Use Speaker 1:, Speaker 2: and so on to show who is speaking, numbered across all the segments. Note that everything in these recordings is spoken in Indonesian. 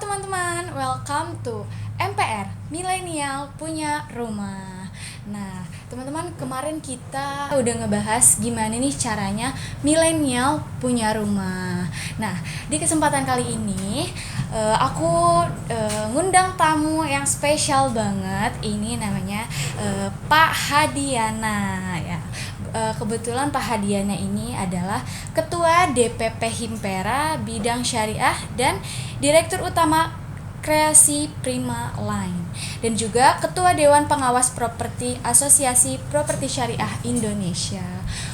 Speaker 1: teman-teman, welcome to MPR, Milenial Punya Rumah. Nah, teman-teman, kemarin kita udah ngebahas gimana nih caranya milenial punya rumah. Nah, di kesempatan kali ini aku ngundang tamu yang spesial banget. Ini namanya Pak Hadiana ya. Kebetulan Pak Hadiana ini adalah Ketua DPP Himpera Bidang Syariah dan Direktur Utama Kreasi Prima Line, dan juga Ketua Dewan Pengawas Properti Asosiasi Properti Syariah Indonesia.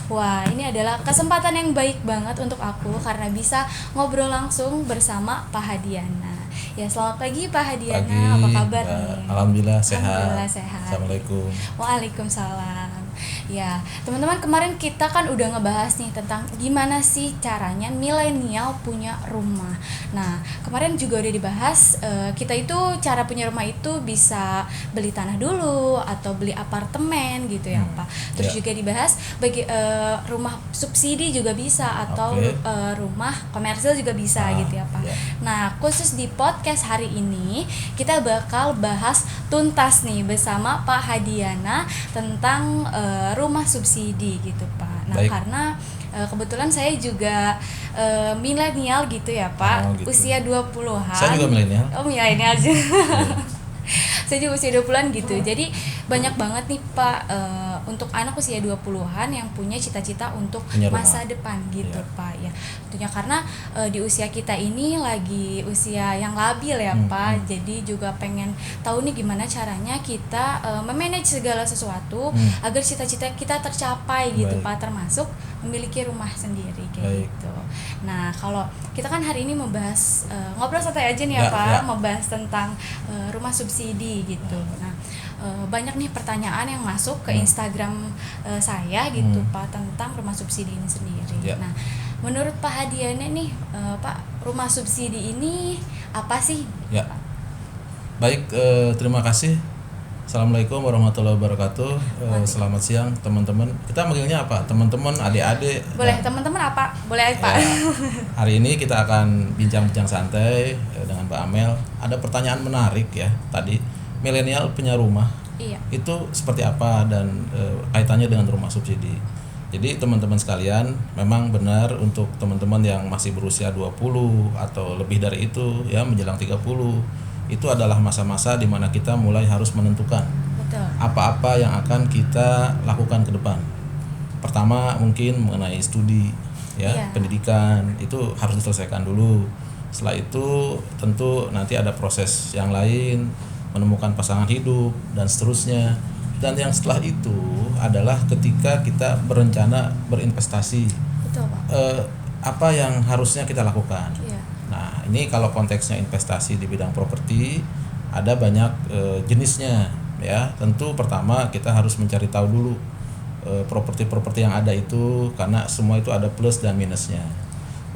Speaker 1: Wah, ini adalah kesempatan yang baik banget untuk aku karena bisa ngobrol langsung bersama Pak Hadiana. Ya, selamat pagi Pak Hadiana. Apa kabar nih?
Speaker 2: Alhamdulillah sehat.
Speaker 1: Alhamdulillah sehat.
Speaker 2: Assalamualaikum.
Speaker 1: Waalaikumsalam. Ya, teman-teman, kemarin kita kan udah ngebahas nih tentang gimana sih caranya milenial punya rumah. Nah, kemarin juga udah dibahas kita itu cara punya rumah itu bisa beli tanah dulu atau beli apartemen gitu ya, Pak. Terus juga dibahas bagi rumah subsidi juga bisa atau rumah komersil juga bisa gitu ya, Pak. Nah, khusus di podcast hari ini kita bakal bahas tuntas nih bersama Pak Hadiana tentang rumah subsidi gitu, Pak. Nah, baik. Karena kebetulan saya juga milenial gitu ya, Pak. Gitu. Usia 20-an.
Speaker 2: Saya juga milenial.
Speaker 1: Oh, milenial juga. Saya juga usia 20-an gitu. Jadi banyak banget nih, Pak, untuk anak usia 20-an yang punya cita-cita untuk masa depan gitu, Pak. Ya, tentunya karena di usia kita ini lagi usia yang labil ya, Pak. Jadi juga pengen tahu nih gimana caranya kita memanage segala sesuatu agar cita-cita kita tercapai gitu, Pak, termasuk memiliki rumah sendiri kayak gitu. Nah, kalau kita kan hari ini membahas ngobrol santai aja nih ya, Pak, membahas tentang rumah subsidi gitu. Nah, banyak nih pertanyaan yang masuk ke Instagram saya gitu, Pak, tentang rumah subsidi ini sendiri. Nah, menurut Pak Hadiana nih, Pak, rumah subsidi ini apa sih?
Speaker 2: Ya. Baik, terima kasih. Assalamualaikum warahmatullahi wabarakatuh. Selamat siang teman-teman. Kita manggilnya apa? Teman-teman, adik-adik.
Speaker 1: Boleh teman-teman apa? Boleh Pak.
Speaker 2: Hari ini kita akan bincang-bincang santai dengan Mbak Amel. Ada pertanyaan menarik ya tadi. Milenial punya rumah.
Speaker 1: Iya.
Speaker 2: Itu seperti apa dan kaitannya dengan rumah subsidi. Jadi teman-teman sekalian, memang benar untuk teman-teman yang masih berusia 20 atau lebih dari itu ya, menjelang 30, itu adalah masa-masa di mana kita mulai harus menentukan apa-apa yang akan kita lakukan ke depan. Pertama mungkin mengenai studi ya, pendidikan itu harus diselesaikan dulu. Setelah itu tentu nanti ada proses yang lain, menemukan pasangan hidup dan seterusnya. Dan yang setelah itu adalah ketika kita berencana berinvestasi.
Speaker 1: Betul, Pak.
Speaker 2: Apa yang harusnya kita lakukan. Nah, ini kalau konteksnya investasi di bidang properti ada banyak jenisnya ya. Tentu pertama kita harus mencari tahu dulu properti-properti yang ada itu, karena semua itu ada plus dan minusnya.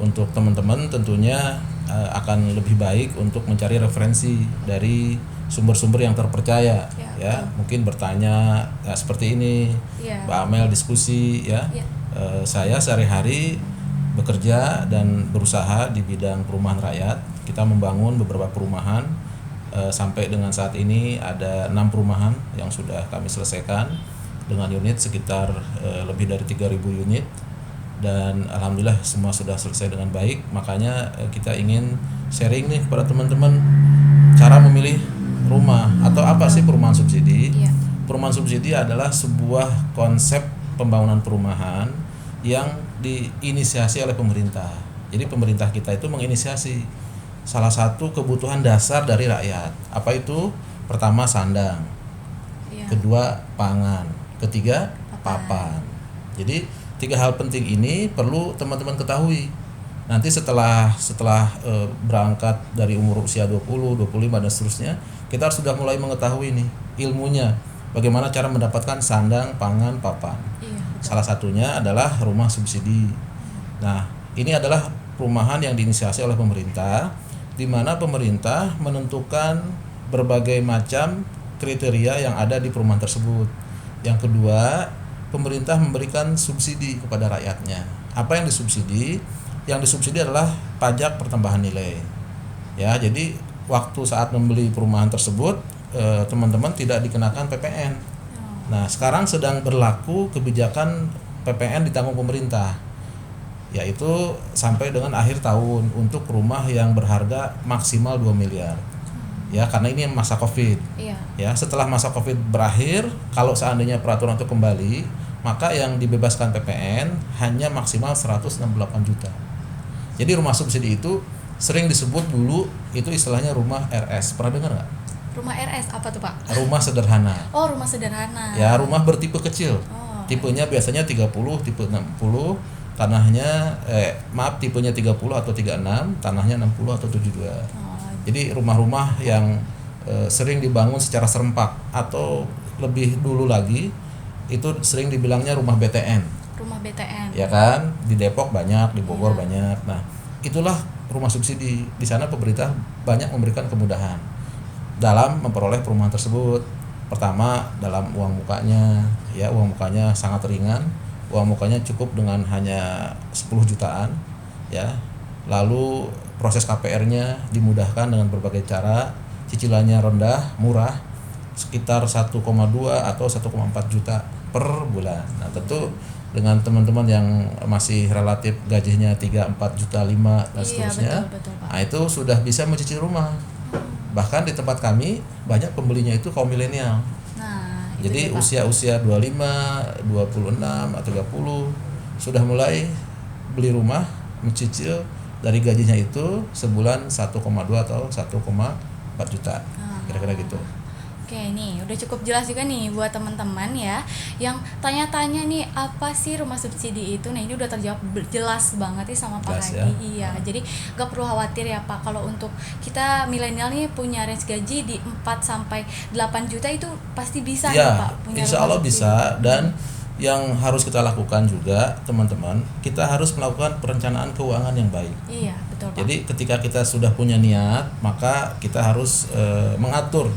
Speaker 2: Untuk teman-teman tentunya akan lebih baik untuk mencari referensi dari sumber-sumber yang terpercaya ya. Mungkin bertanya seperti ini, Mbak Amel diskusi ya. Saya sehari-hari bekerja dan berusaha di bidang perumahan rakyat. Kita membangun beberapa perumahan, sampai dengan saat ini ada 6 perumahan yang sudah kami selesaikan dengan unit sekitar lebih dari 3.000 unit, dan alhamdulillah semua sudah selesai dengan baik. Makanya kita ingin sharing nih kepada teman-teman cara memilih rumah atau apa sih perumahan subsidi. Perumahan subsidi adalah sebuah konsep pembangunan perumahan yang diinisiasi oleh pemerintah. Jadi pemerintah kita itu menginisiasi salah satu kebutuhan dasar dari rakyat. Apa itu? Pertama sandang, kedua pangan, ketiga papan. Jadi 3 hal penting ini perlu teman-teman ketahui. Nanti setelah berangkat dari umur usia 20, 25 dan seterusnya, kita harus sudah mulai mengetahui nih ilmunya. Bagaimana cara mendapatkan sandang, pangan, papan. Salah satunya adalah rumah subsidi. Nah, ini adalah perumahan yang diinisiasi oleh pemerintah, di mana pemerintah menentukan berbagai macam kriteria yang ada di perumahan tersebut. Yang kedua, pemerintah memberikan subsidi kepada rakyatnya. Apa yang disubsidi? Yang disubsidi adalah pajak pertambahan nilai. Ya, jadi waktu saat membeli perumahan tersebut teman-teman tidak dikenakan PPN. Nah, sekarang sedang berlaku kebijakan PPN ditanggung pemerintah, yaitu sampai dengan akhir tahun untuk rumah yang berharga maksimal 2 miliar. Ya, karena ini masa Covid.
Speaker 1: Iya.
Speaker 2: Ya, setelah masa Covid berakhir, kalau seandainya peraturan itu kembali, maka yang dibebaskan PPN hanya maksimal 168 juta. Jadi rumah subsidi itu sering disebut dulu itu istilahnya rumah RS. Pernah dengar nggak?
Speaker 1: Rumah RS apa tuh, Pak?
Speaker 2: Rumah sederhana.
Speaker 1: Oh, rumah sederhana.
Speaker 2: Ya, rumah bertipe kecil.
Speaker 1: Oh.
Speaker 2: Tipenya biasanya 30, tipe 60, tanahnya tipenya 30 atau 36, tanahnya 60 atau 72. Jadi rumah-rumah yang sering dibangun secara serempak atau lebih dulu lagi itu sering dibilangnya rumah BTN.
Speaker 1: Rumah BTN.
Speaker 2: Ya kan? Di Depok banyak, di Bogor banyak. Nah, itulah rumah subsidi. Di sana pemerintah banyak memberikan kemudahan dalam memperoleh perumahan tersebut. Pertama, dalam uang mukanya, ya uang mukanya sangat ringan. Uang mukanya cukup dengan hanya 10 jutaan, ya. Lalu proses KPR-nya dimudahkan dengan berbagai cara, cicilannya rendah, murah, sekitar 1,2 atau 1,4 juta per bulan. Nah, tentu dengan teman-teman yang masih relatif gajinya 3, 4 juta, 5 dan seterusnya,
Speaker 1: betul, Pak.
Speaker 2: nah itu sudah bisa mencicil rumah. Bahkan di tempat kami banyak pembelinya itu kaum milenial.
Speaker 1: Nah,
Speaker 2: jadi usia-usia 25, 26 atau 30 sudah mulai beli rumah, mencicil dari gajinya itu sebulan 1,2 atau 1,4 juta. Kira-kira gitu.
Speaker 1: Oke, nih udah cukup jelas juga nih buat teman-teman ya yang tanya-tanya nih apa sih rumah subsidi itu. Nah, ini udah terjawab jelas banget nih sama Pak Hadi. Ya? Iya, jadi gak perlu khawatir ya Pak kalau untuk kita milenial nih punya range gaji di 4 sampai 8 juta itu pasti bisa ya Pak punya.
Speaker 2: Insya Allah bisa. Dan yang harus kita lakukan juga teman-teman, kita harus melakukan perencanaan keuangan yang baik.
Speaker 1: Iya, betul Pak.
Speaker 2: Jadi ketika kita sudah punya niat, maka kita harus mengatur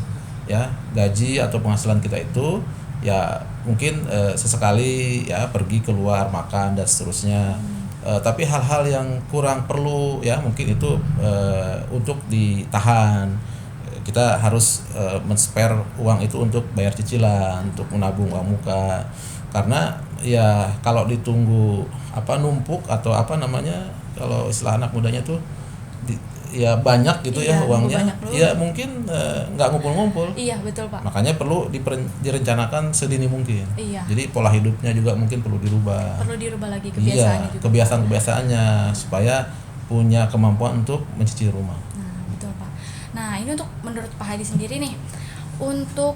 Speaker 2: ya gaji atau penghasilan kita itu ya mungkin sesekali ya pergi keluar makan dan seterusnya. Tapi hal-hal yang kurang perlu ya mungkin itu untuk ditahan. Kita harus men-spare uang itu untuk bayar cicilan, untuk menabung uang muka. Karena ya kalau ditunggu numpuk atau kalau istilah anak mudanya tuh ya banyak gitu ya uangnya, ya mungkin nggak ngumpul-ngumpul.
Speaker 1: Iya, betul Pak.
Speaker 2: Makanya perlu direncanakan sedini mungkin.
Speaker 1: Iya.
Speaker 2: Jadi pola hidupnya juga mungkin perlu dirubah.
Speaker 1: Perlu dirubah lagi kebiasaannya juga.
Speaker 2: Kebiasaan-kebiasaannya supaya punya kemampuan untuk mencicil rumah.
Speaker 1: Nah, betul Pak. Nah, ini untuk menurut Pak Hadi sendiri nih, untuk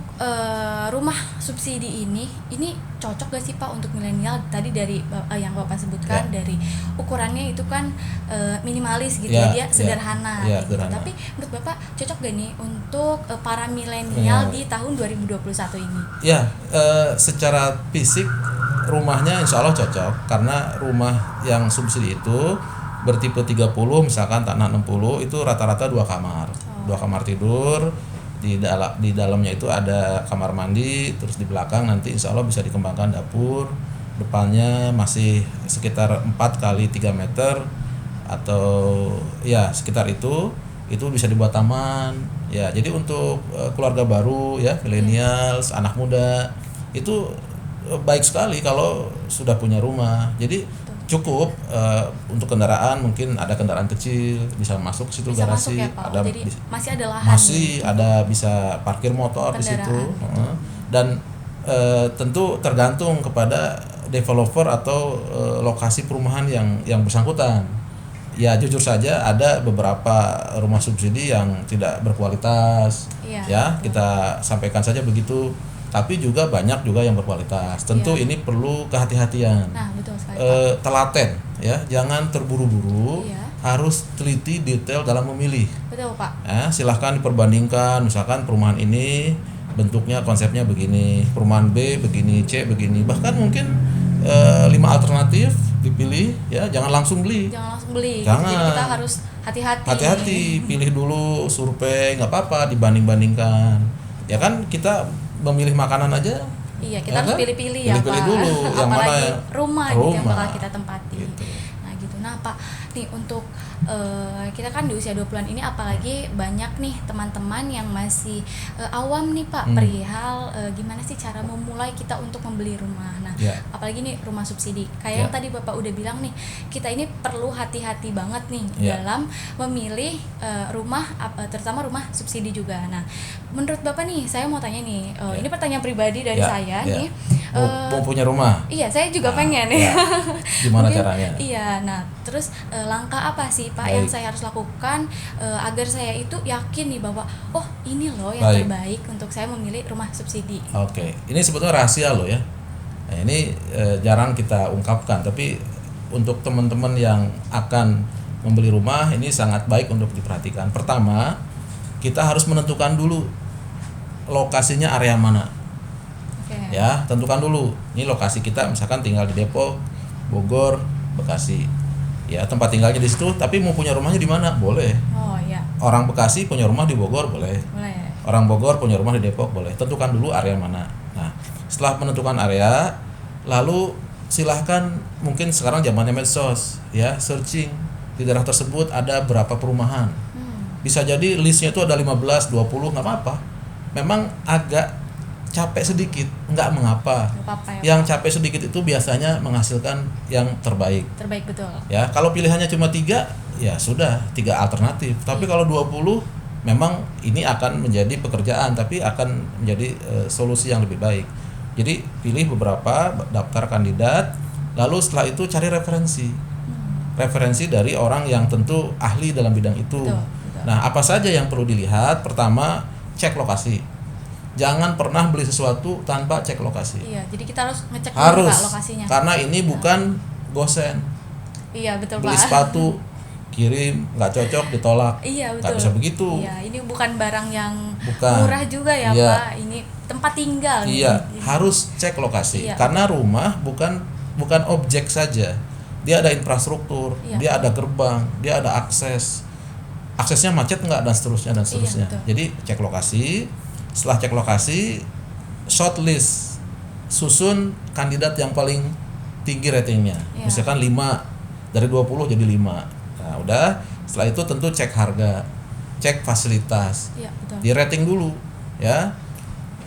Speaker 1: rumah subsidi ini cocok gak sih Pak untuk milenial? Tadi dari yang Bapak sebutkan dari ukurannya itu kan minimalis gitu dia sederhana gitu.
Speaker 2: Sederhana.
Speaker 1: Tapi menurut Bapak cocok gak nih untuk para milenial di tahun 2021 ini?
Speaker 2: Ya, secara fisik rumahnya insya Allah cocok karena rumah yang subsidi itu bertipe 30 misalkan tanah 60 itu rata-rata 2 kamar. 2 kamar tidur. Di dalamnya itu ada kamar mandi, terus di belakang nanti insya Allah bisa dikembangkan dapur, depannya masih sekitar 4 kali 3 meter atau ya sekitar itu bisa dibuat taman ya. Jadi untuk keluarga baru ya, millennials, anak muda itu baik sekali kalau sudah punya rumah. Jadi cukup untuk kendaraan, mungkin ada kendaraan kecil bisa masuk ke situ,
Speaker 1: bisa
Speaker 2: garasi
Speaker 1: masuk ya, Pak?
Speaker 2: ada
Speaker 1: jadi masih ada lahan,
Speaker 2: ada bisa parkir motor di situ. Dan tentu tergantung kepada developer atau lokasi perumahan yang bersangkutan. Ya jujur saja ada beberapa rumah subsidi yang tidak berkualitas. Ya kita sampaikan saja begitu. Tapi juga banyak juga yang berkualitas. Tentu ini perlu kehati-hatian.
Speaker 1: Nah, betul sekali.
Speaker 2: Telaten ya, jangan terburu-buru. Harus teliti detail dalam memilih.
Speaker 1: Betul Pak.
Speaker 2: Ya, silahkan diperbandingkan. Misalkan perumahan ini bentuknya konsepnya begini, perumahan B begini, C begini. Bahkan mungkin 5 alternatif dipilih ya, jangan langsung beli. Jangan.
Speaker 1: Jadi kita harus hati-hati.
Speaker 2: Pilih dulu, survei, nggak apa-apa, dibanding-bandingkan. Ya kan kita memilih makanan aja.
Speaker 1: Iya, kita harus pilih-pilih ya Pak.
Speaker 2: Dulu yang
Speaker 1: apalagi
Speaker 2: mana
Speaker 1: rumah gitu yang bakal kita tempati.
Speaker 2: Gitu.
Speaker 1: Nah gitu. Nah Pak, nih untuk kita kan di usia 20-an ini, apalagi banyak nih teman-teman yang masih awam nih Pak perihal gimana sih cara memulai kita untuk membeli rumah. Nah, apalagi nih rumah subsidi. Kayak yang tadi Bapak udah bilang nih, kita ini perlu hati-hati banget nih dalam memilih rumah, terutama rumah subsidi juga. Nah, menurut Bapak nih, saya mau tanya nih, ini pertanyaan pribadi dari saya nih.
Speaker 2: Mau punya rumah?
Speaker 1: Iya, saya juga pengen nih.
Speaker 2: Gimana
Speaker 1: mungkin,
Speaker 2: caranya?
Speaker 1: Iya, nah terus langkah apa sih Pak yang saya harus lakukan agar saya itu yakin nih bahwa oh ini loh yang terbaik untuk saya memilih rumah subsidi.
Speaker 2: Oke, ini sebetulnya rahasia loh ya. Nah, ini jarang kita ungkapkan, tapi untuk teman-teman yang akan membeli rumah ini sangat baik untuk diperhatikan. Pertama, kita harus menentukan dulu lokasinya area mana. Ya, tentukan dulu. Ini lokasi kita misalkan tinggal di Depok, Bogor, Bekasi. Ya, tempat tinggalnya di situ, tapi mau punya rumahnya di mana? Boleh.
Speaker 1: Oh, iya.
Speaker 2: Orang Bekasi punya rumah di Bogor boleh.
Speaker 1: Boleh.
Speaker 2: Orang Bogor punya rumah di Depok boleh. Tentukan dulu area mana. Nah, setelah menentukan area, lalu silahkan, mungkin sekarang zamannya medsos, ya, searching di daerah tersebut ada berapa perumahan. Bisa jadi listnya itu ada 15, 20, nggak apa-apa. Memang agak capek sedikit, nggak mengapa.
Speaker 1: Ya,
Speaker 2: yang capek sedikit itu biasanya menghasilkan yang terbaik.
Speaker 1: Terbaik, betul.
Speaker 2: Ya, kalau pilihannya cuma 3, ya sudah 3 alternatif. Tapi kalau 20, memang ini akan menjadi pekerjaan, tapi akan menjadi solusi yang lebih baik. Jadi pilih beberapa, daftar kandidat, lalu setelah itu cari referensi. Referensi dari orang yang tentu ahli dalam bidang itu.
Speaker 1: Betul.
Speaker 2: Nah, apa saja yang perlu dilihat? Pertama, cek lokasi. Jangan pernah beli sesuatu tanpa cek lokasi.
Speaker 1: Iya, jadi kita harus ngecek dulu Pak lokasinya.
Speaker 2: Karena ini bukan gosen.
Speaker 1: Iya, betul
Speaker 2: beli
Speaker 1: Pak.
Speaker 2: Beli sepatu, kirim, nggak cocok, ditolak.
Speaker 1: Iya, betul.
Speaker 2: Nggak bisa begitu.
Speaker 1: Iya, ini bukan barang yang murah juga ya Pak. Ini tempat tinggal.
Speaker 2: Iya, harus cek lokasi.
Speaker 1: Iya.
Speaker 2: Karena rumah bukan objek saja. Dia ada infrastruktur, dia ada gerbang, dia ada akses. Aksesnya macet nggak, dan seterusnya dan seterusnya.
Speaker 1: Iya,
Speaker 2: jadi cek lokasi. Setelah cek lokasi, shortlist, susun kandidat yang paling tinggi ratingnya. Misalkan 5, dari 20 jadi 5. Nah, udah, setelah itu tentu cek harga, cek fasilitas. Di rating dulu, ya.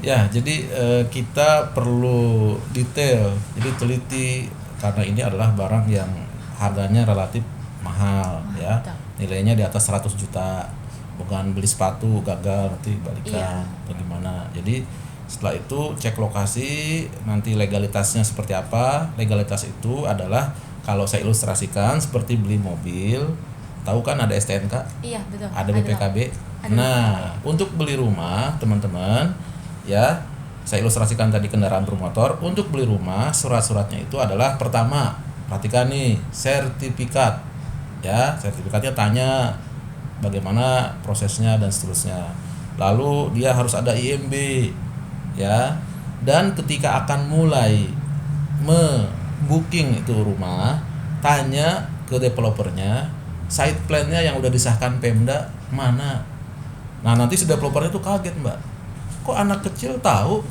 Speaker 2: Ya, jadi kita perlu detail, jadi teliti, karena ini adalah barang yang harganya relatif mahal, ya. Nilainya di atas 100 juta. Bukan beli sepatu gagal nanti balikan atau gimana. Jadi setelah itu cek lokasi, nanti legalitasnya seperti apa. Legalitas itu adalah, kalau saya ilustrasikan seperti beli mobil, tahu kan ada STNK?
Speaker 1: Iya, betul.
Speaker 2: Ada BPKB. Nah, untuk beli rumah, teman-teman, ya, saya ilustrasikan tadi kendaraan bermotor. Untuk beli rumah, surat-suratnya itu adalah, pertama, perhatikan nih, sertifikat. Ya, sertifikatnya tanya bagaimana prosesnya dan seterusnya. Lalu dia harus ada IMB, ya. Dan ketika akan mulai booking itu rumah, tanya ke developernya, site plan-nya yang udah disahkan Pemda mana. Nah, nanti si developernya tuh kaget, Mbak. Kok anak kecil tahu?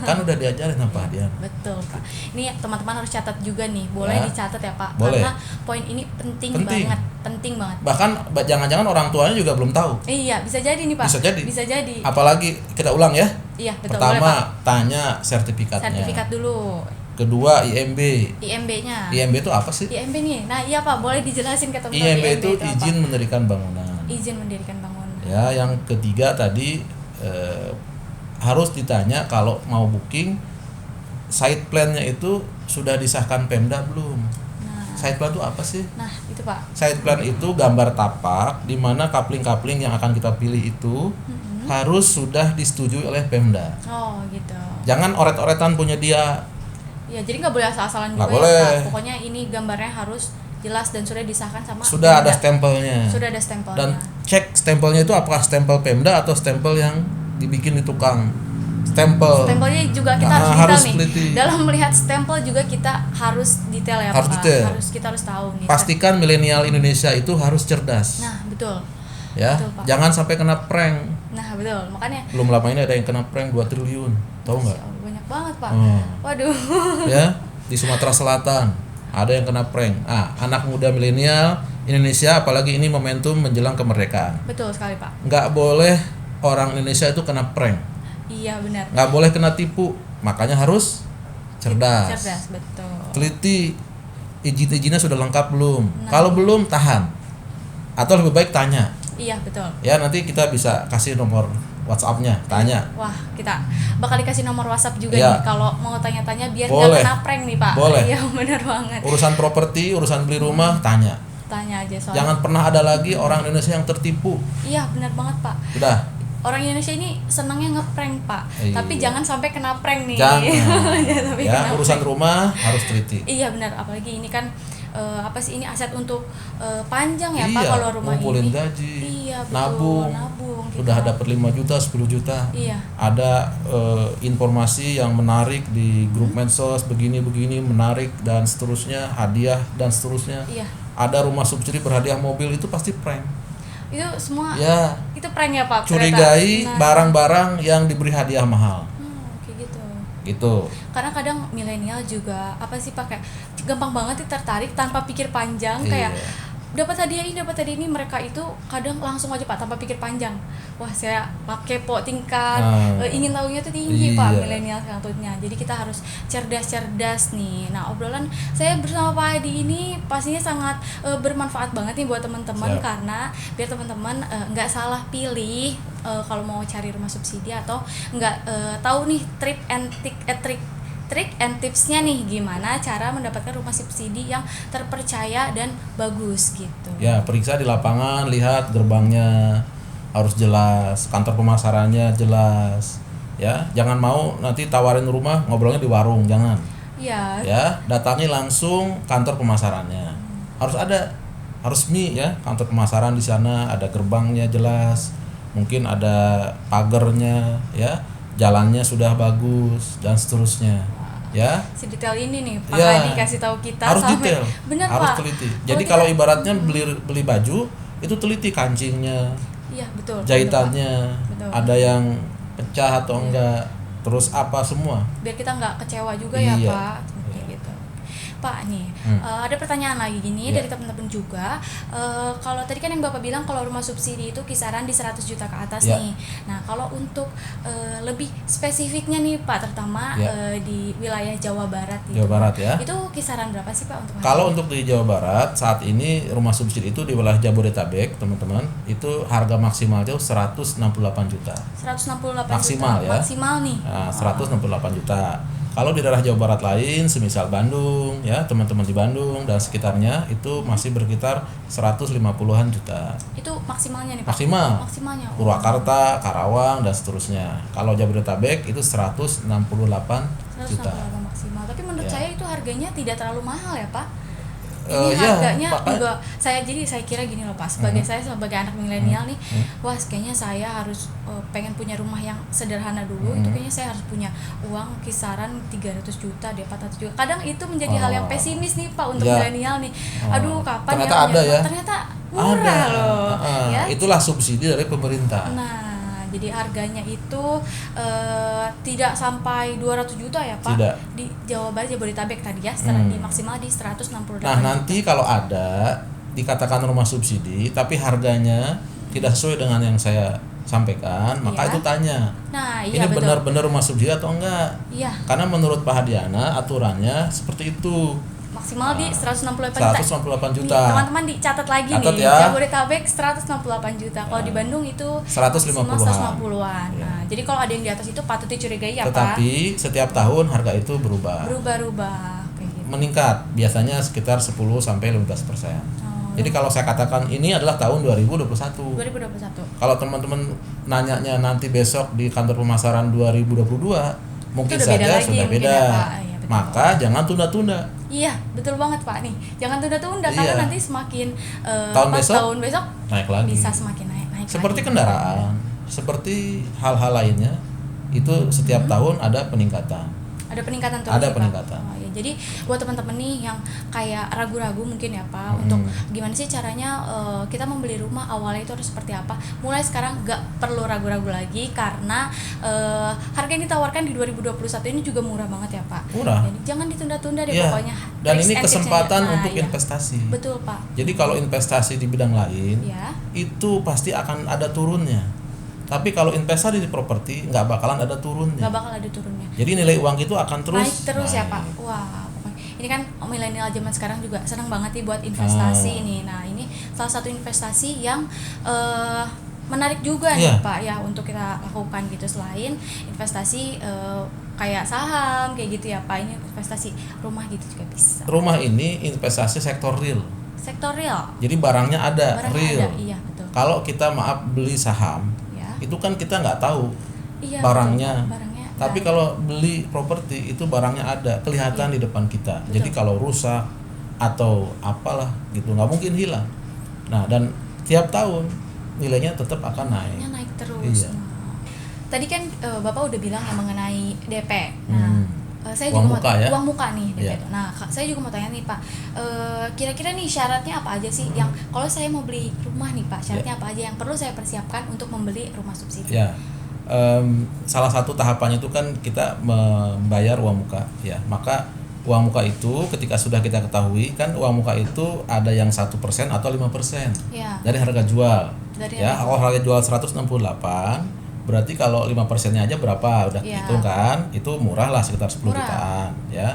Speaker 2: Kan udah diajarin sama dia.
Speaker 1: Betul, Pak. Ini teman-teman harus catat juga nih. Boleh dicatat ya, Pak.
Speaker 2: Boleh.
Speaker 1: Karena poin ini penting banget. Penting banget.
Speaker 2: Bahkan jangan-jangan orang tuanya juga belum tahu.
Speaker 1: Iya, bisa jadi nih, Pak. Bisa jadi.
Speaker 2: Apalagi kita ulang ya.
Speaker 1: Iya, betul.
Speaker 2: Pertama,
Speaker 1: boleh, Pak.
Speaker 2: Tanya sertifikatnya.
Speaker 1: Sertifikat dulu.
Speaker 2: Kedua, IMB.
Speaker 1: IMB-nya.
Speaker 2: IMB itu apa sih?
Speaker 1: IMB nih. Nah, iya Pak, boleh dijelasin ke teman-teman.
Speaker 2: IMB itu izin mendirikan bangunan.
Speaker 1: Izin mendirikan bangunan.
Speaker 2: Ya, yang ketiga tadi harus ditanya kalau mau booking, site plan-nya itu sudah disahkan Pemda belum?
Speaker 1: Nah,
Speaker 2: site plan itu apa sih?
Speaker 1: Nah, itu Pak.
Speaker 2: Site plan itu gambar tapak di mana kapling-kapling yang akan kita pilih itu harus sudah disetujui oleh Pemda.
Speaker 1: Oh, gitu.
Speaker 2: Jangan oret-oretan punya dia.
Speaker 1: Ya, jadi nggak boleh asal-asalan juga
Speaker 2: boleh.
Speaker 1: ya, Pak. Pokoknya ini gambarnya harus jelas dan sudah disahkan sama
Speaker 2: Sudah
Speaker 1: Pemda.
Speaker 2: Ada stempelnya.
Speaker 1: Sudah ada stempelnya.
Speaker 2: Dan cek stempelnya itu apakah stempel Pemda atau stempel yang dibikin di tukang.
Speaker 1: Stempelnya juga kita harus detail nih.
Speaker 2: Teliti.
Speaker 1: Dalam melihat stempel juga kita harus detail ya,
Speaker 2: harus
Speaker 1: Pak.
Speaker 2: Detail.
Speaker 1: Kita harus tahu nih.
Speaker 2: Pastikan milenial Indonesia itu harus cerdas.
Speaker 1: Nah, betul.
Speaker 2: Ya,
Speaker 1: betul, Pak.
Speaker 2: Jangan sampai kena prank.
Speaker 1: Nah, betul. Makanya
Speaker 2: belum lama ini ada yang kena prank 2 triliun. Tahu nggak?
Speaker 1: Banyak banget, Pak. Waduh.
Speaker 2: Ya, di Sumatera Selatan ada yang kena prank. Anak muda milenial Indonesia, apalagi ini momentum menjelang kemerdekaan.
Speaker 1: Betul sekali Pak.
Speaker 2: Nggak boleh orang Indonesia itu kena prank.
Speaker 1: Iya benar.
Speaker 2: Nggak boleh kena tipu. Makanya harus cerdas.
Speaker 1: Cerdas, betul.
Speaker 2: Teliti, izin-izinnya sudah lengkap belum? Kalau belum, tahan. Atau lebih baik tanya.
Speaker 1: Iya betul.
Speaker 2: Ya, nanti kita bisa kasih nomor WhatsApp-nya, tanya.
Speaker 1: Wah, kita bakal dikasih nomor WhatsApp juga
Speaker 2: Ya.
Speaker 1: nih kalau mau tanya-tanya biar
Speaker 2: Boleh.
Speaker 1: nggak kena prank nih Pak.
Speaker 2: Boleh.
Speaker 1: Iya benar banget.
Speaker 2: Urusan properti, urusan beli rumah, tanya.
Speaker 1: Tanya aja soal.
Speaker 2: Jangan pernah ada lagi orang Indonesia yang tertipu.
Speaker 1: Iya benar banget Pak.
Speaker 2: Udah.
Speaker 1: Orang Indonesia ini senangnya ngeprank Pak,
Speaker 2: Iya.
Speaker 1: tapi jangan sampai kena prank nih.
Speaker 2: Jangan.
Speaker 1: Jangan sampai
Speaker 2: Ya,
Speaker 1: kena
Speaker 2: urusan
Speaker 1: prank.
Speaker 2: rumah harus teliti.
Speaker 1: Iya benar, apalagi ini kan apa sih, ini aset untuk panjang ya Pak
Speaker 2: Iya,
Speaker 1: kalau rumah
Speaker 2: ngumpulin
Speaker 1: ini.
Speaker 2: gaji,
Speaker 1: Iya betul.
Speaker 2: nabung.
Speaker 1: Kita.
Speaker 2: Udah dapat 5 juta, 10 juta.
Speaker 1: Iya.
Speaker 2: Ada informasi yang menarik di grup medsos, begini-begini menarik dan seterusnya, hadiah dan seterusnya.
Speaker 1: Iya.
Speaker 2: Ada rumah subsidi berhadiah mobil, itu pasti prank.
Speaker 1: Itu semua.
Speaker 2: Ya,
Speaker 1: Itu prank ya Pak.
Speaker 2: curigai
Speaker 1: ternyata. Nah.
Speaker 2: barang-barang yang diberi hadiah mahal.
Speaker 1: Kayak gitu.
Speaker 2: Gitu.
Speaker 1: Karena kadang milenial juga apa sih pakai gampang banget tertarik tanpa pikir panjang, kayak
Speaker 2: Iya.
Speaker 1: dapat hadiah ini mereka itu kadang langsung aja Pak tanpa pikir panjang. Wah, saya pakai kepo tingkat ingin tahunya tuh tinggi Pak,
Speaker 2: Iya.
Speaker 1: milenial tentunya. Jadi kita harus cerdas nih. Nah, obrolan saya bersama Pak Adi ini pastinya sangat bermanfaat banget nih buat teman-teman,
Speaker 2: Siap.
Speaker 1: karena biar teman-teman nggak salah pilih kalau mau cari rumah subsidi, atau nggak tahu nih trik and tipsnya nih gimana cara mendapatkan rumah subsidi yang terpercaya dan bagus gitu.
Speaker 2: Ya, periksa di lapangan, lihat gerbangnya harus jelas, kantor pemasarannya jelas. Ya, jangan mau nanti tawarin rumah ngobrolnya di warung, jangan.
Speaker 1: Iya.
Speaker 2: Ya, datangi langsung kantor pemasarannya. Harus ada, harus resmi ya, kantor pemasaran di sana, ada gerbangnya jelas. Mungkin ada pagernya ya, jalannya sudah bagus dan seterusnya. Ya.
Speaker 1: Sedetail ini nih Pak
Speaker 2: Ya,
Speaker 1: Adi kasih tahu kita
Speaker 2: harus
Speaker 1: sampai
Speaker 2: detail,
Speaker 1: benar
Speaker 2: harus
Speaker 1: Pak.
Speaker 2: teliti.
Speaker 1: Kalau
Speaker 2: Jadi
Speaker 1: kita-
Speaker 2: kalau ibaratnya beli baju itu teliti kancingnya,
Speaker 1: Iya betul.
Speaker 2: jahitannya,
Speaker 1: Betul.
Speaker 2: ada yang pecah atau enggak, terus apa semua.
Speaker 1: Biar kita nggak kecewa juga ya
Speaker 2: Iya.
Speaker 1: Pak. Kayak gitu. Pak nih, ada pertanyaan lagi gini
Speaker 2: Iya.
Speaker 1: dari teman-teman juga. Kalau tadi kan yang Bapak bilang kalau rumah subsidi itu kisaran di 100 juta ke atas
Speaker 2: Iya.
Speaker 1: nih. Nah, kalau untuk lebih spesifiknya nih Pak, terutama
Speaker 2: Iya.
Speaker 1: di wilayah Jawa Barat gitu.
Speaker 2: Jawa Barat ya.
Speaker 1: Itu kisaran berapa sih Pak untuk
Speaker 2: Kalau untuk di Jawa Barat saat ini rumah subsidi itu di wilayah Jabodetabek, teman-teman, itu harga maksimalnya 168 juta.
Speaker 1: 168
Speaker 2: Maksimal
Speaker 1: juta.
Speaker 2: ya.
Speaker 1: Maksimal nih.
Speaker 2: Nah, 168 juta. Kalau di daerah Jawa Barat lain, semisal Bandung, ya teman-teman di Bandung dan sekitarnya itu masih berkitar 150-an juta.
Speaker 1: Itu maksimalnya nih Pak.
Speaker 2: Maksimal.
Speaker 1: Maksimalnya.
Speaker 2: Purwakarta, Karawang dan seterusnya. Kalau Jabodetabek itu 168 juta.
Speaker 1: 168 maksimal. Tapi menurut
Speaker 2: Ya.
Speaker 1: saya itu harganya tidak terlalu mahal ya Pak. Ini
Speaker 2: Ya,
Speaker 1: harganya
Speaker 2: maka-
Speaker 1: juga saya kira gini loh Pak, sebagai saya sebagai anak milenial nih, wah kayaknya saya harus pengen punya rumah yang sederhana dulu. Itu kayaknya saya harus punya uang kisaran 300 juta deh, 400 juta. Kadang itu menjadi hal yang pesimis nih Pak untuk
Speaker 2: Ya.
Speaker 1: milenial nih. Aduh, kapan
Speaker 2: Ternyata
Speaker 1: ya
Speaker 2: ada
Speaker 1: punya
Speaker 2: ya.
Speaker 1: rumah? Ternyata murah loh. Ya.
Speaker 2: Itulah subsidi dari pemerintah.
Speaker 1: Nah, jadi harganya itu tidak sampai 200 juta ya Pak.
Speaker 2: Tidak.
Speaker 1: Di Jawa Barat, Jabodetabek tadi ya, di maksimal di 168
Speaker 2: Nah, nanti kalau ada dikatakan rumah subsidi tapi harganya tidak sesuai dengan yang saya sampaikan, maka
Speaker 1: Iya.
Speaker 2: itu tanya.
Speaker 1: Nah,
Speaker 2: Ini
Speaker 1: iya betul.
Speaker 2: benar-benar rumah subsidi atau enggak?
Speaker 1: Iya,
Speaker 2: Karena menurut Pak Hadiana aturannya seperti itu.
Speaker 1: maksimal di 168 juta.
Speaker 2: 168
Speaker 1: Nih,
Speaker 2: juta.
Speaker 1: teman-teman dicatat lagi
Speaker 2: Catat
Speaker 1: nih.
Speaker 2: ya.
Speaker 1: Jabodetabek 168 juta. Kalau di Bandung itu
Speaker 2: 150-an.
Speaker 1: 150-an.
Speaker 2: Iya.
Speaker 1: Nah, jadi kalau ada yang di atas itu patut dicurigai ya Pak.
Speaker 2: Tetapi setiap tahun harga itu berubah.
Speaker 1: Berubah-ubah kayak gitu.
Speaker 2: Meningkat biasanya sekitar 10 sampai 15%.
Speaker 1: Oh,
Speaker 2: Jadi kalau saya katakan ini adalah tahun 2021.
Speaker 1: 2021.
Speaker 2: Kalau teman-teman nanyanya nanti besok di kantor pemasaran 2022, mungkin
Speaker 1: Itu udah beda
Speaker 2: saja
Speaker 1: lagi
Speaker 2: sudah
Speaker 1: mungkin
Speaker 2: beda.
Speaker 1: ya, Pak. Iya, betul.
Speaker 2: Maka jangan tunda-tunda.
Speaker 1: Iya, betul banget Pak nih. Jangan tunda-tunda
Speaker 2: Iya.
Speaker 1: karena nanti semakin
Speaker 2: Tahun besok naik lagi.
Speaker 1: bisa semakin naik
Speaker 2: Seperti
Speaker 1: lagi.
Speaker 2: kendaraan, seperti hal-hal lainnya, itu setiap tahun ada peningkatan.
Speaker 1: Ada peningkatan terus
Speaker 2: Ada
Speaker 1: ya, Pak?
Speaker 2: peningkatan.
Speaker 1: Oh, ya. Jadi buat teman-teman nih yang kayak ragu-ragu mungkin ya Pak, untuk gimana sih caranya kita membeli rumah awalnya itu harus seperti apa. Mulai sekarang gak perlu ragu-ragu lagi karena harga yang ditawarkan di 2021 ini juga murah banget ya Pak.
Speaker 2: Murah.
Speaker 1: Jadi jangan ditunda-tunda deh
Speaker 2: Iya.
Speaker 1: pokoknya.
Speaker 2: Dan
Speaker 1: Tricks
Speaker 2: ini
Speaker 1: and tipsnya.
Speaker 2: kesempatan
Speaker 1: Nah,
Speaker 2: untuk
Speaker 1: iya.
Speaker 2: investasi.
Speaker 1: Betul Pak.
Speaker 2: Jadi kalau investasi di bidang lain
Speaker 1: Ya.
Speaker 2: itu pasti akan ada turunnya. Tapi kalau investasi di properti nggak bakalan ada turunnya.
Speaker 1: Gak bakal ada turunnya.
Speaker 2: Jadi nilai uang itu akan terus
Speaker 1: Naik terus ya
Speaker 2: naik.
Speaker 1: Pak. Wah, pokoknya ini kan milenial zaman sekarang juga senang banget nih buat investasi nih. Nah, ini salah satu investasi yang menarik juga nih
Speaker 2: Iya.
Speaker 1: Pak ya untuk kita lakukan gitu, selain investasi kayak saham kayak gitu ya Pak. Ini investasi rumah gitu juga bisa.
Speaker 2: Rumah ini investasi sektor real.
Speaker 1: Sektor real.
Speaker 2: Jadi barangnya ada,
Speaker 1: Barangnya
Speaker 2: real.
Speaker 1: ada, iya betul.
Speaker 2: Kalau kita beli saham,
Speaker 1: Ya.
Speaker 2: itu kan kita nggak tahu
Speaker 1: Iya,
Speaker 2: barangnya.
Speaker 1: betul, Pak. Barangnya
Speaker 2: Tapi
Speaker 1: ada.
Speaker 2: kalau beli properti itu barangnya ada, kelihatan di depan kita.
Speaker 1: Betul.
Speaker 2: Jadi kalau rusak atau apalah gitu nggak mungkin hilang. Nah, dan tiap tahun nilainya tetap akan naik.
Speaker 1: naik terus.
Speaker 2: Iya.
Speaker 1: Nah, tadi kan Bapak udah bilang yang mengenai DP. Nah, saya
Speaker 2: Uang
Speaker 1: juga
Speaker 2: muka ya?
Speaker 1: uang muka nih DP
Speaker 2: Iya.
Speaker 1: itu. Nah, saya juga mau tanya nih Pak, kira-kira nih syaratnya apa aja sih yang kalau saya mau beli rumah nih Pak, syaratnya apa aja yang perlu saya persiapkan untuk membeli rumah subsidi?
Speaker 2: Ya, salah satu tahapannya itu kan kita membayar uang muka, ya. Maka uang muka itu ketika sudah kita ketahui kan uang muka itu ada yang 1% atau 5%
Speaker 1: Ya.
Speaker 2: dari harga jual.
Speaker 1: Dari
Speaker 2: Ya,
Speaker 1: harga
Speaker 2: kalau harga jual 168, berarti kalau 5%-nya aja berapa? Udah
Speaker 1: Ya.
Speaker 2: hitung kan? Itu murah lah, sekitar 10
Speaker 1: Murah.
Speaker 2: jutaan, ya.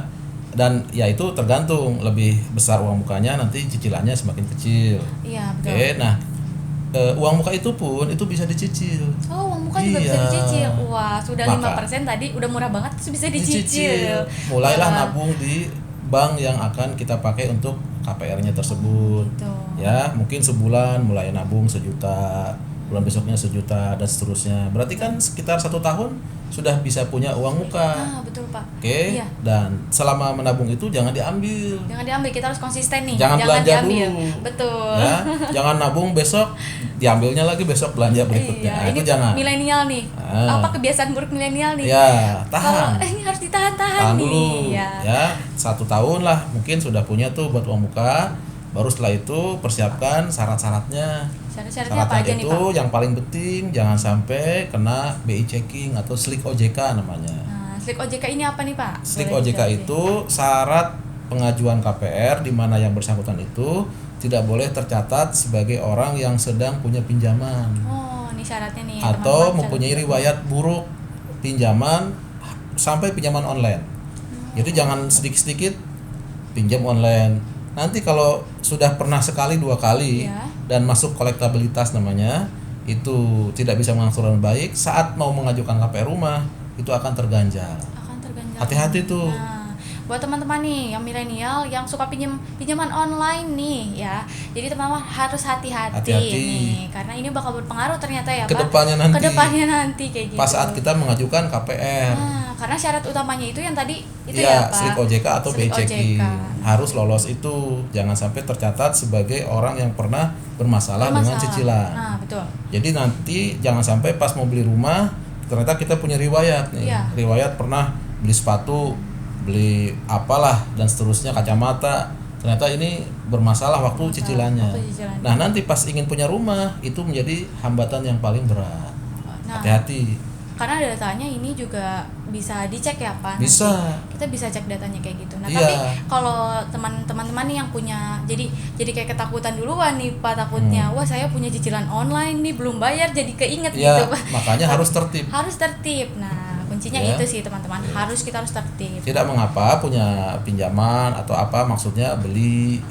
Speaker 2: Dan ya itu tergantung, lebih besar uang mukanya nanti cicilannya semakin kecil.
Speaker 1: Iya, betul.
Speaker 2: Oke, nah uang muka itu pun itu bisa dicicil.
Speaker 1: Oh, uang muka juga bisa
Speaker 2: Iya.
Speaker 1: dicicil. Wah, sudah
Speaker 2: Maka-
Speaker 1: 5% tadi udah murah banget, terus bisa dicicil.
Speaker 2: Mulailah
Speaker 1: Wah,
Speaker 2: nabung di bank yang akan kita pakai untuk KPR-nya tersebut.
Speaker 1: gitu.
Speaker 2: Ya, mungkin sebulan mulai nabung 1 juta, bulan besoknya 1 juta dan seterusnya. Berarti kan sekitar 1 tahun sudah bisa punya uang muka.
Speaker 1: Nah, betul Pak.
Speaker 2: Oke.
Speaker 1: Iya.
Speaker 2: Dan selama menabung itu jangan diambil.
Speaker 1: Jangan diambil, kita harus konsisten nih.
Speaker 2: Jangan belanja
Speaker 1: diambil.
Speaker 2: dulu.
Speaker 1: Betul.
Speaker 2: Ya, jangan nabung besok diambilnya lagi besok belanja berikutnya.
Speaker 1: Iya,
Speaker 2: Nah, itu
Speaker 1: ini
Speaker 2: jangan.
Speaker 1: milenial nih.
Speaker 2: Ah.
Speaker 1: Apa kebiasaan buruk milenial nih?
Speaker 2: Ya,
Speaker 1: Kalau
Speaker 2: tahan.
Speaker 1: ini harus ditahan-tahan
Speaker 2: Tahan
Speaker 1: nih.
Speaker 2: dulu
Speaker 1: Ya.
Speaker 2: ya 1 tahun lah mungkin sudah punya tuh buat uang muka, baru setelah itu persiapkan syarat-syaratnya.
Speaker 1: Syarat-syaratnya apa aja nih
Speaker 2: itu
Speaker 1: Pak?
Speaker 2: yang paling penting jangan sampai kena BI checking atau slik OJK namanya.
Speaker 1: Nah, slik OJK ini apa nih Pak?
Speaker 2: Slik
Speaker 1: Boleh
Speaker 2: OJK
Speaker 1: dijelasin?
Speaker 2: itu syarat pengajuan KPR di mana yang bersangkutan itu tidak boleh tercatat sebagai orang yang sedang punya pinjaman
Speaker 1: Oh, ini syaratnya nih.
Speaker 2: atau
Speaker 1: teman-teman,
Speaker 2: mempunyai
Speaker 1: syaratnya.
Speaker 2: riwayat buruk pinjaman sampai pinjaman online. Jadi jangan sedikit-sedikit pinjam online. Nanti kalau sudah pernah sekali 2 kali
Speaker 1: Iya.
Speaker 2: dan masuk kolektabilitas namanya, itu tidak bisa mengatur dengan baik, saat mau mengajukan KPR rumah itu akan terganjal.
Speaker 1: Akan terganjal.
Speaker 2: Hati-hati tuh.
Speaker 1: Nah, buat teman-teman nih yang milenial yang suka pinjaman online nih ya. Jadi teman-teman harus hati-hati
Speaker 2: Hati-hati.
Speaker 1: nih karena ini bakal berpengaruh ternyata ya Pak.
Speaker 2: Kedepannya nanti.
Speaker 1: Kedepannya nanti kayak gitu.
Speaker 2: Pas saat kita mengajukan KPR.
Speaker 1: Nah, karena syarat utamanya itu yang tadi itu
Speaker 2: Iya,
Speaker 1: ya Pak.
Speaker 2: slik OJK atau BI
Speaker 1: Slik
Speaker 2: checking.
Speaker 1: OJK.
Speaker 2: Harus lolos itu. Jangan sampai tercatat sebagai orang yang pernah bermasalah dengan
Speaker 1: Bermasalah.
Speaker 2: cicilan.
Speaker 1: Nah, betul.
Speaker 2: Jadi nanti jangan sampai pas mau beli rumah ternyata kita punya riwayat nih.
Speaker 1: Iya.
Speaker 2: Riwayat pernah beli sepatu, beli apalah dan seterusnya, kacamata. Ternyata ini bermasalah waktu cicilannya.
Speaker 1: waktu cicilannya.
Speaker 2: Nah, nanti pas ingin punya rumah itu menjadi hambatan yang paling berat.
Speaker 1: Nah,
Speaker 2: Hati-hati.
Speaker 1: karena datanya ini juga bisa dicek ya Pak. Nanti
Speaker 2: Bisa.
Speaker 1: kita bisa cek datanya kayak gitu. Nah,
Speaker 2: Iya.
Speaker 1: tapi kalau teman-teman nih yang punya jadi kayak ketakutan duluan nih Pak, takutnya wah saya punya cicilan online nih belum bayar jadi keinget
Speaker 2: Ya,
Speaker 1: gitu Pak.
Speaker 2: makanya harus tertib.
Speaker 1: Harus tertib. Nah, kuncinya
Speaker 2: Ya.
Speaker 1: itu sih teman-teman. Kita harus tertib.
Speaker 2: Tidak mengapa punya pinjaman atau apa, maksudnya beli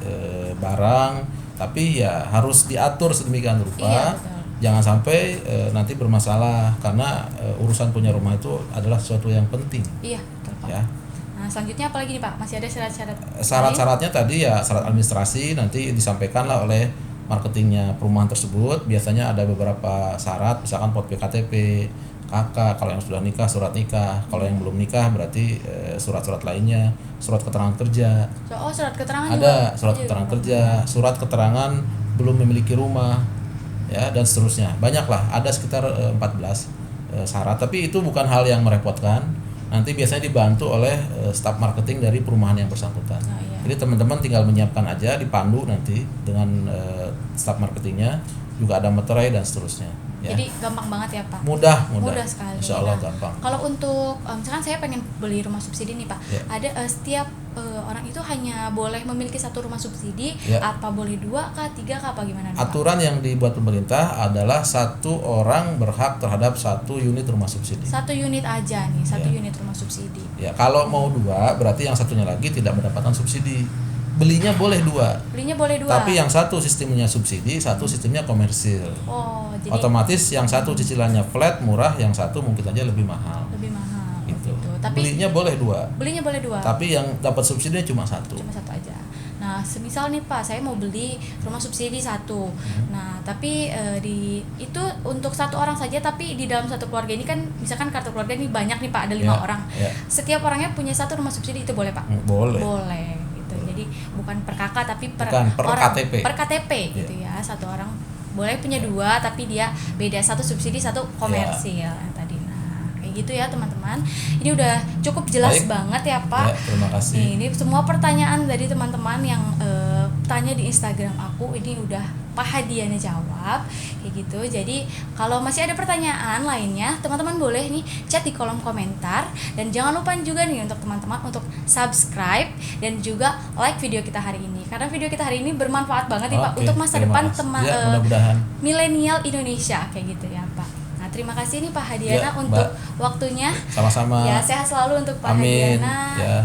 Speaker 2: barang, tapi ya harus diatur sedemikian rupa.
Speaker 1: Iya, betul.
Speaker 2: Jangan sampai nanti bermasalah karena urusan punya rumah itu adalah sesuatu yang penting
Speaker 1: Iya, betul Pak.
Speaker 2: ya.
Speaker 1: Nah, selanjutnya apa lagi nih Pak? Masih ada syarat-syarat?
Speaker 2: Syarat-syaratnya tadi ya syarat administrasi nanti disampaikanlah oleh marketingnya perumahan tersebut. Biasanya ada beberapa syarat, misalkan pot PKTP, KK, kalau yang sudah nikah surat nikah, kalau yang belum nikah berarti surat-surat lainnya, surat keterangan kerja.
Speaker 1: Oh, surat keterangan
Speaker 2: Ada
Speaker 1: juga.
Speaker 2: surat
Speaker 1: Iya,
Speaker 2: keterangan
Speaker 1: Pak.
Speaker 2: kerja, surat keterangan belum memiliki rumah, ya dan seterusnya. Banyaklah, ada sekitar 14 syarat. Tapi itu bukan hal yang merepotkan. nanti biasanya dibantu oleh staf marketing dari perumahan yang bersangkutan.
Speaker 1: Oh, iya.
Speaker 2: Jadi teman-teman tinggal menyiapkan aja, dipandu nanti dengan staf marketingnya, juga ada materai dan seterusnya. Ya.
Speaker 1: Jadi gampang banget ya Pak?
Speaker 2: Mudah
Speaker 1: sekali.
Speaker 2: Insya Allah
Speaker 1: Nah,
Speaker 2: gampang.
Speaker 1: Kalau untuk misalkan saya pengen beli rumah subsidi nih Pak,
Speaker 2: Ya.
Speaker 1: ada setiap orang itu hanya boleh memiliki satu rumah subsidi,
Speaker 2: Ya.
Speaker 1: apa boleh 2 kah, 3 kah, apa gimana nih, Pak?
Speaker 2: Aturan yang dibuat pemerintah adalah satu orang berhak terhadap satu unit rumah subsidi.
Speaker 1: Satu unit aja nih, satu
Speaker 2: Ya.
Speaker 1: unit rumah subsidi.
Speaker 2: Ya, kalau mau 2 berarti yang satunya lagi tidak mendapatkan subsidi. Belinya boleh 2.
Speaker 1: Belinya boleh 2.
Speaker 2: Tapi yang satu sistemnya subsidi, satu sistemnya komersil.
Speaker 1: Oh, jadi
Speaker 2: Otomatis yang satu cicilannya flat murah, yang satu mungkin saja lebih mahal.
Speaker 1: lebih mahal.
Speaker 2: Gitu.
Speaker 1: Tapi
Speaker 2: Belinya boleh 2.
Speaker 1: belinya boleh 2.
Speaker 2: Tapi yang dapat subsidinya cuma satu.
Speaker 1: Cuma satu aja. Nah, semisal nih Pak, saya mau beli rumah subsidi 1. Nah, tapi itu untuk satu orang saja, tapi di dalam satu keluarga ini kan misalkan kartu keluarga ini banyak nih Pak, ada 5
Speaker 2: Ya,
Speaker 1: orang.
Speaker 2: ya.
Speaker 1: Setiap orangnya punya satu rumah subsidi, itu boleh Pak?
Speaker 2: Boleh.
Speaker 1: Boleh gitu. Jadi bukan per kakak tapi per
Speaker 2: Bukan, per
Speaker 1: orang,
Speaker 2: KTP.
Speaker 1: per KTP gitu ya. Satu orang boleh punya 2, tapi dia beda, satu subsidi, satu komersil yang tadi. Nah, kayak gitu ya teman-teman. Ini udah cukup jelas
Speaker 2: Baik.
Speaker 1: banget ya Pak.
Speaker 2: Ya, terima kasih.
Speaker 1: Nih, ini semua pertanyaan dari teman-teman yang tanya di Instagram aku, ini udah Pak Hadiana jawab kayak gitu. Jadi kalau masih ada pertanyaan lainnya, teman-teman boleh nih chat di kolom komentar, dan jangan lupa juga nih untuk teman-teman untuk subscribe dan juga like video kita hari ini, karena video kita hari ini bermanfaat banget nih Pak
Speaker 2: Oke,
Speaker 1: untuk masa
Speaker 2: terima
Speaker 1: depan
Speaker 2: kasih. Ya, mudah-mudahan.
Speaker 1: milenial Indonesia kayak gitu ya Pak. Nah, terima kasih nih Pak Hadiana
Speaker 2: Ya,
Speaker 1: untuk
Speaker 2: Mbak.
Speaker 1: waktunya.
Speaker 2: Sama-sama.
Speaker 1: Ya, sehat selalu untuk Pak
Speaker 2: Amin.
Speaker 1: Hadiana.
Speaker 2: Ya.